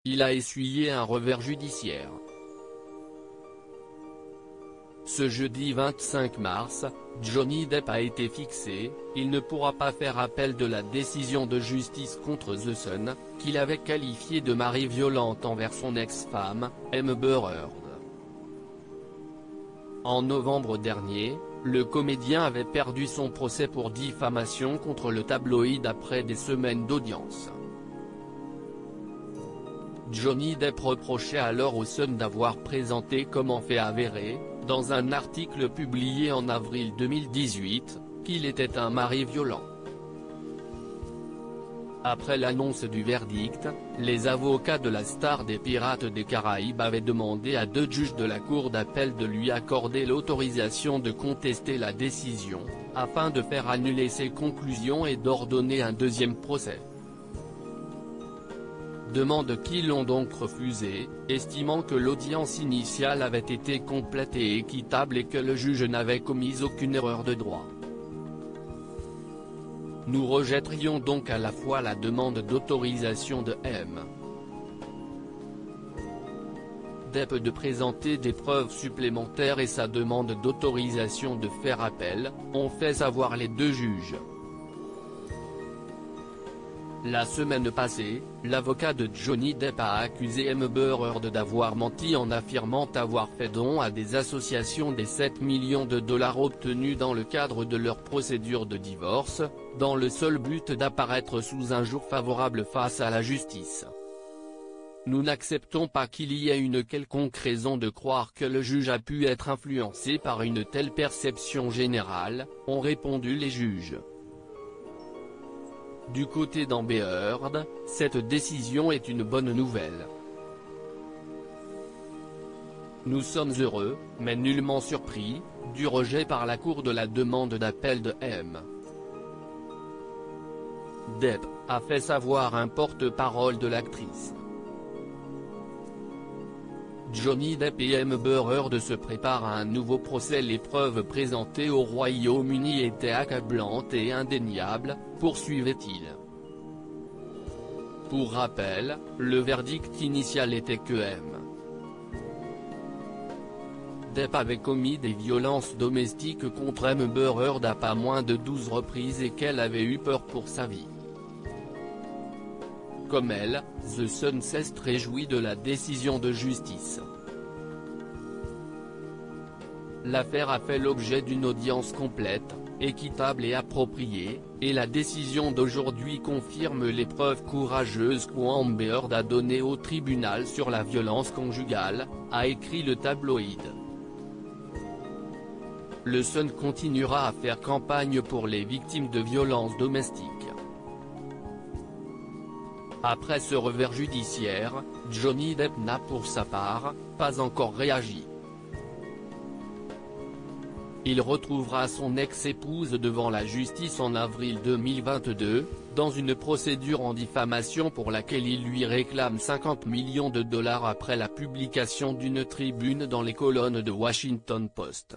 il a essuyé un revers judiciaire. Ce jeudi 25 mars, Johnny Depp a été fixé, il ne pourra pas faire appel de la décision de justice contre The Sun, qu'il avait qualifiée de mari violente envers son ex-femme, Amber Heard. En novembre dernier, le comédien avait perdu son procès pour diffamation contre le tabloïd après des semaines d'audience. Johnny Depp reprochait alors au Sun d'avoir présenté comme en fait avéré, dans un article publié en avril 2018, qu'il était un mari violent. Après l'annonce du verdict, les avocats de la star des Pirates des Caraïbes avaient demandé à 2 juges de la cour d'appel de lui accorder l'autorisation de contester la décision, afin de faire annuler ses conclusions et d'ordonner un deuxième procès. Demande qui l'ont donc refusé, estimant que l'audience initiale avait été complète et équitable et que le juge n'avait commis aucune erreur de droit. Nous rejetterions donc à la fois la demande d'autorisation de M. Depp de présenter des preuves supplémentaires et sa demande d'autorisation de faire appel, ont fait savoir les 2 juges. La semaine passée, l'avocat de Johnny Depp a accusé Amber Heard d'avoir menti en affirmant avoir fait don à des associations des 7 millions de dollars obtenus dans le cadre de leur procédure de divorce, dans le seul but d'apparaître sous un jour favorable face à la justice. Nous n'acceptons pas qu'il y ait une quelconque raison de croire que le juge a pu être influencé par une telle perception générale, ont répondu les juges. Du côté d'Amber Heard, cette décision est une bonne nouvelle. Nous sommes heureux, mais nullement surpris, du rejet par la Cour de la demande d'appel de M. Depp, a fait savoir un porte-parole de l'actrice. Johnny Depp et Amber Heard se préparent à un nouveau procès. Les preuves présentées au Royaume-Uni étaient accablantes et indéniables, poursuivait-il. Pour rappel, le verdict initial était que M. Depp avait commis des violences domestiques contre Amber Heard à pas moins de 12 reprises et qu'elle avait eu peur pour sa vie. Comme elle, The Sun s'est réjoui de la décision de justice. L'affaire a fait l'objet d'une audience complète, équitable et appropriée, et la décision d'aujourd'hui confirme les preuves courageuses qu'Amber Heard a données au tribunal sur la violence conjugale, a écrit le tabloïd. Le Sun continuera à faire campagne pour les victimes de violences domestiques. Après ce revers judiciaire, Johnny Depp n'a pour sa part, pas encore réagi. Il retrouvera son ex-épouse devant la justice en avril 2022, dans une procédure en diffamation pour laquelle il lui réclame 50 millions de dollars après la publication d'une tribune dans les colonnes de Washington Post.